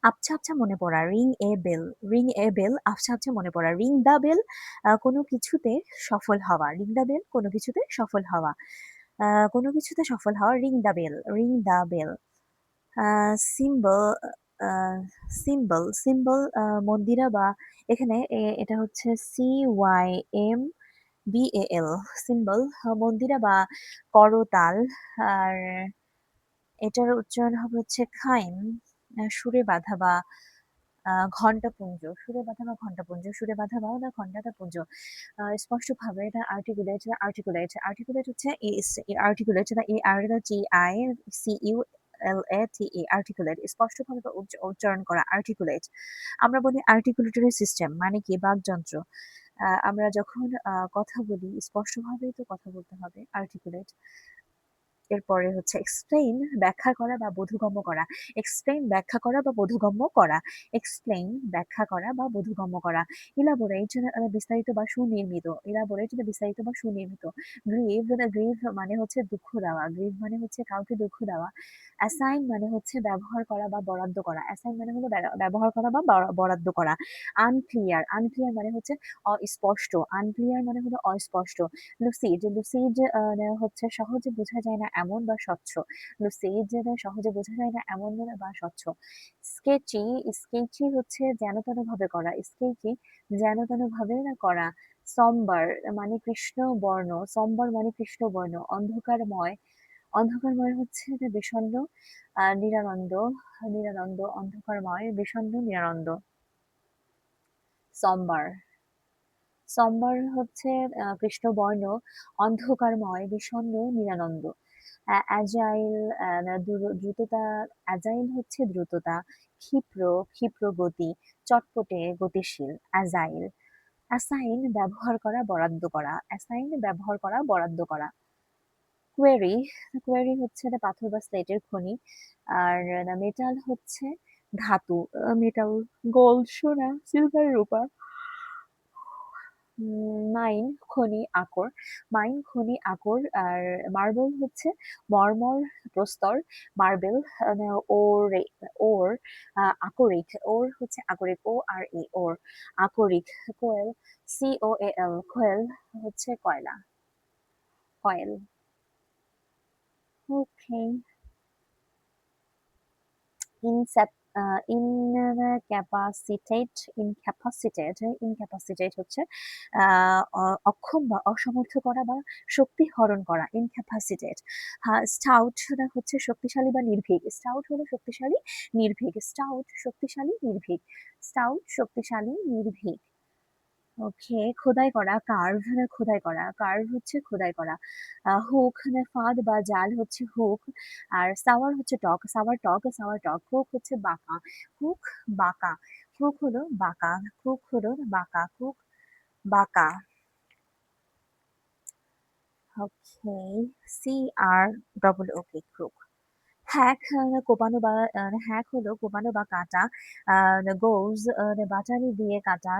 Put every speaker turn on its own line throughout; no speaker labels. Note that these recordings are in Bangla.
আবছা, আবছা মনে পড়া, রিং এ বেল, রিং এ বেল, আবছা, আবছা মনে পড়া। রিং দ্য বেল কোনো কিছুতে সফল হওয়া। রিং দ্য বেল কোনো কিছুতে সফল হওয়া। আ কোনো কিছুতে সফল হওয়া, ring the bell, ring the bell. A cymbal a cymbal, cymbal মন্দিরা বা এখানে এটা হচ্ছে CYMBAL, সিম্বল মন্দিরা বা করতাল। আর এটার উচ্চারণ হবে হচ্ছে খাইম, সুরে বাঁধা বা ঘণ্টাপুঞ্জ, সুরে বাঁধা বা ঘণ্টাপুঞ্জ, সুরে বাঁধা বা ঘণ্টাপুঞ্জ। স্পষ্টভাবে এটা আর্টিকুলেট, আর্টিকুলেট, আর্টিকুলেট হচ্ছে আর্টিকুলেট এটা ARTICULATE, আর্টিকুলেট স্পষ্টভাবে বা উচ্চারণ করা আর্টিকুলেট। আমরা বলি আর্টিকুলেটরি সিস্টেম মানে কি বাকযন্ত্র। আমরা যখন কথা বলি স্পষ্টভাবেই তো কথা বলতে হবে আর্টিকুলেট। এরপরে হচ্ছে এক্সপ্লেইন ব্যাখ্যা করা বা বোধগম্য করা। এক্সপ্লেইন ব্যাখ্যা করা বা বোধগম্য করা। এক্সপ্লেইন ব্যাখ্যা করা বা বোধগম্য করা। ইলাবোরেট বিস্তারিত বা সুনির্মিত। ইলাবোরেট বিস্তারিত বা সুনির্মিত। গ্রিভ গ্রিভ মানে হচ্ছে দুঃখ দেওয়া। গ্রিভ মানে হচ্ছে কাউকে দুঃখ দেওয়া। অ্যাসাইন মানে হচ্ছে ব্যবহার করা বা বরাদ্দ করা। অ্যাসাইন মানে হলো ব্যবহার করা বা বরাদ্দ করা। আনক্লিয়ার, আনক্লিয়ার মানে হচ্ছে অস্পষ্ট। আনক্লিয়ার মানে হলো অস্পষ্ট। লুসিড, লুসিড হচ্ছে সহজে বোঝা যায় না এমন বা স্বচ্ছ। লুসিড সহজে বোঝা যায় না এমন বা স্বচ্ছ। স্কেচি, স্কেচি হচ্ছে যেন-তেন ভাবে করা। স্কেচি যেন-তেন ভাবে করা। somber মানে কৃষ্ণ বর্ণ, somber মানে কৃষ্ণ বর্ণ। অন্ধকারময়, অন্ধকারময় হচ্ছে যে বিষণ্ণ, নিরানন্দ, নিরানন্দ, অন্ধকারময়, বিষণ্ণ, নিরানন্দ। somber, somber হচ্ছে কৃষ্ণবর্ণ, অন্ধকারময়, বিষণ্ণ, নিরানন্দ। অ্যাজাইল দ্রুততা, অ্যাজাইল হচ্ছে দ্রুততা। ক্ষিপ্র, ক্ষিপ্র গতি। চটপটে, গতিশীল। অ্যাজাইল। অ্যাসাইন ব্যবহার করা, বরাদ্দ করা। অ্যাসাইন ব্যবহার করা, বরাদ্দ করা। কোয়েরি, কোয়েরি হচ্ছে পাথর বা স্লেটের খনি। আর মেটাল হচ্ছে ধাতু। মেটাল গোল্ড, সোনা, সিলভার, রূপা। মাইন খনি, আকর। মাইন খনি, আকর। আর মার্বেল হচ্ছে মর্মর, প্রস্তর। মার্বেল ওরে, ওর, আকরিক। ওর হচ্ছে আকরিক, ORE, ওর। আকরিক। কোয়েল, COAL, কোয়েল হচ্ছে কয়লা, কয়েল। ওকে। ইনসেপ ইনক্যাপাসিটেট, ইনক্যাপাসিটেট, ইনক্যাপাসিটেট হচ্ছে অক্ষম বা অসমর্থ করা বা শক্তি হরণ করা। ইনক্যাপাসিটেট। স্টাউট হচ্ছে শক্তিশালী বা নির্ভীক। স্টাউট হলো শক্তিশালী, নির্ভীক। স্টাউট শক্তিশালী, নির্ভীক। স্টাউট শক্তিশালী, নির্ভীক। ওকে। খোদাই করা, কার্ভ, খোদাই করা। কার্ভ হচ্ছে খোদাই করা। হুক ফাঁদ বা জাল হচ্ছে হুক। আর সাওয়ার হচ্ছে টক, সাওয়ার টক, সাওয়ার টক। ক্রুক হচ্ছে বাঁকা। হুক বাঁকা। ক্রুক হলো বাঁকা। ক্রুক হলো বাঁকা। ক্রুক বাঁকা। ওকে। CROOK, crook. হ্যাক কোপানো বা হ্যাক হলো কোপানো বা কাটা। গোজ বাটালি দিয়ে কাটা।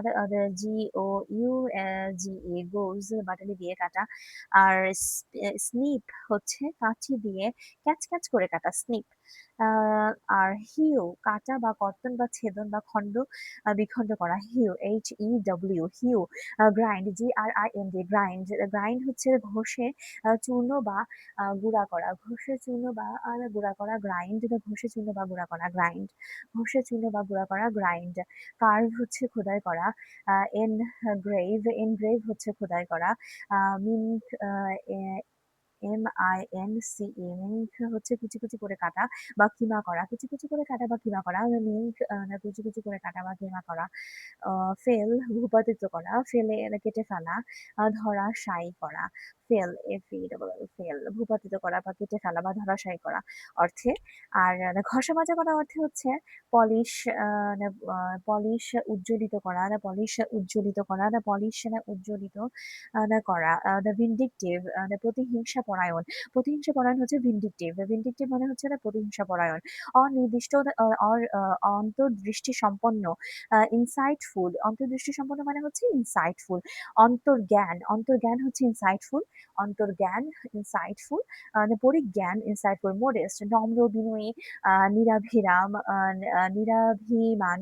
GOUGE, গোজ বাটালি দিয়ে কাটা। আর স্নিপ হচ্ছে কাঁচি দিয়ে ক্যাচ ক্যাচ করে কাটা, স্নিপ। আর হিউ কাটা বা কর্তন বা ছেদন বা খণ্ড বিখণ্ড করা। Hew, HEW, hew. Grind, GRIND, grind. Grind হচ্ছে ঘষে চূর্ণ বা গুঁড়া করা। ঘষে চূর্ণ বা গুঁড়া করা, গ্রাইন্ড। ঘষে চূর্ণ বা গুঁড়া করা, গ্রাইন্ড। ঘষে চূর্ণ বা গুঁড়া করা, গ্রাইন্ড। কার্ভ হচ্ছে খোদাই করা। এনগ্রেভ, এনগ্রেভ হচ্ছে খোদাই করা। মিন্ক, MINCE, মিন্ক হচ্ছে কুচি কুচি করে কাটা বা কিমা করা। কুচি কুচি করে কাটা বা কিমা করা। মিন্ক কুচি কুচি করে কাটা বা কিমা করা। ফেল ভূপাতিত করা, ফেলে কেটে ফেলা, ধরাশায়ী করা। ফেল, FELL, ফেল ভূপাতিত করা বা কেটে ফেলা বা ধরাশায়ী করা অর্থে। আর ঘষা মাজা করা অর্থে হচ্ছে পলিশ, পলিশ উজ্জ্বলিত করা, পলিশ উজ্জ্বলিত করা, পলিশ উজ্জ্বলিত করা। ভিন্ডিকটিভ প্রতিহিংসা প্রতিহিংসাপরায়ণ। প্রতিহিংসাপরায়ণ হচ্ছে ভিন্ডিকটিভ। ভিন্ডিকটিভ মানে হচ্ছে প্রতিহিংসাপরায়ণ। অনির্দিষ্ট অর আ অন্তর্দৃষ্টি সম্পন্ন, ইনসাইটফুল। অন্তর্দৃষ্টি সম্পন্ন মানে হচ্ছে ইনসাইটফুল। অন্তর্জ্ঞান, অন্তর্জ্ঞান হচ্ছে ইনসাইটফুল। অন্তর্জ্ঞান, ইনসাইটফুল। পরিজ্ঞান, ইনসাইটফুল। মডেস্ট, নম্র, বিনয়ী, নিরাভিরাম, নিরাভিমান,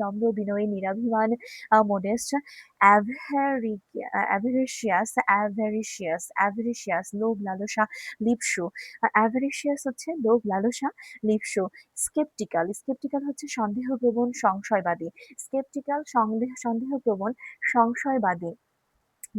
নম্র, বিনয়ী, নিরাভিমান, মডেস্ট। অ্যাভারিশিয়াস, লোভ, লালসা, লিপ্সু। অ্যাভারিশিয়াস হচ্ছে লোভ, লালসা, লিপ্সু। স্কেপটিক্যাল হচ্ছে সন্দেহপ্রবণ, সংশয়বাদী। স্কেপটিক্যাল সন্দেহপ্রবণ, সংশয়বাদী।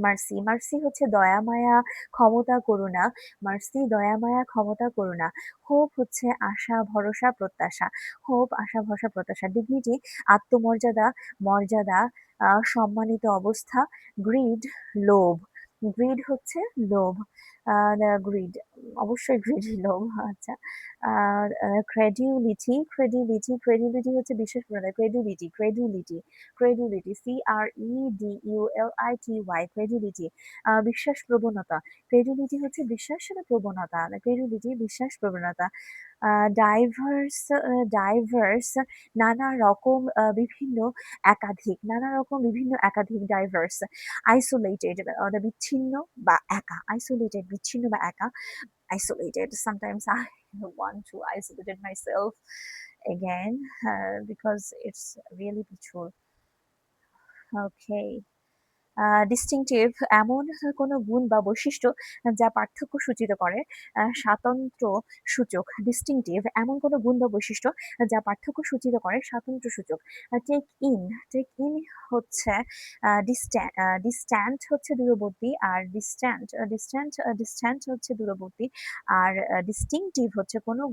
মার্সি হচ্ছে দয়া, মায়া, ক্ষমতা, করুণা। মার্সি দয়া, মায়া, ক্ষমতা, করুণা। হোপ হচ্ছে আশা, ভরসা, প্রত্যাশা। হোপ, আশা, ভরসা, প্রত্যাশা। ডিগনিটি আত্মমর্যাদা, মর্যাদা, সম্মানিত অবস্থা। গ্রিড লোভ। গ্রিড হচ্ছে লোভ। গ্রিড অবশ্যই গ্রিড লোভ। আচ্ছা। আর ক্রেডিউলিটি হচ্ছে বিশ্বাস প্রণালী। ক্রেডুলিটি, CREDULITY, ক্রেডুলিটি, বিশ্বাস প্রবণতা। ক্রেডুলিটি হচ্ছে বিশ্বাস প্রবণতা। ক্রেডুলিটি বিশ্বাস প্রবণতা। ডাইভার্স নানা রকম, বিভিন্ন, একাধিক। নানা রকম, বিভিন্ন, একাধিক। ডাইভার্স। আইসোলেটেড বিচ্ছিন্ন বা একা। আইসোলেটেড বিচ্ছিন্ন বা একা। Isolated. Sometimes I want to isolate myself again, because it's really peaceful. Okay. Distinctive এমন কোনো গুণ বা বৈশিষ্ট্য যা পার্থক্য সূচিত করে। স্বাতন্ত্র্য সূচক। ডিস্টিংটিভ এমন কোনো গুণ বা বৈশিষ্ট্য যা পার্থক্য সূচিত করে, স্বাতন্ত্র্য সূচক। টেক ইন হচ্ছে ডিস্ট্যান্ট হচ্ছে দূরবর্তী, আর ডিস্ট্যান্ট হচ্ছে দূরবর্তী। আর ডিস্টিংটিভ হচ্ছে কোনো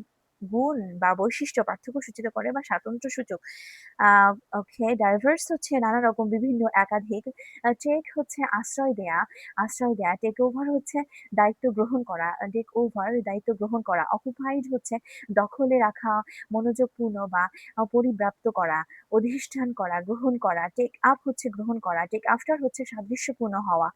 গুণ বা বৈশিষ্ট্য পার্থক্য সূচিত করে বা স্বাতন্ত্র্য সূচক। ওকে। ডাইভার্স হচ্ছে নানা রকম, বিভিন্ন, একাধিক। টেক হচ্ছে আশ্রয় দেয়া। টেক ওভার হচ্ছে দায়িত্ব গ্রহণ করা। দায়িত্ব গ্রহণ করা। অকুপাইড হচ্ছে দখলে রাখা, মনোযোগপূর্ণ বা পরিব্যাপ্ত করা, অধিষ্ঠান করা, গ্রহণ করা। টেক আপ হচ্ছে গ্রহণ করা। টেক আফটার হচ্ছে সাদৃশ্যপূর্ণ হওয়া।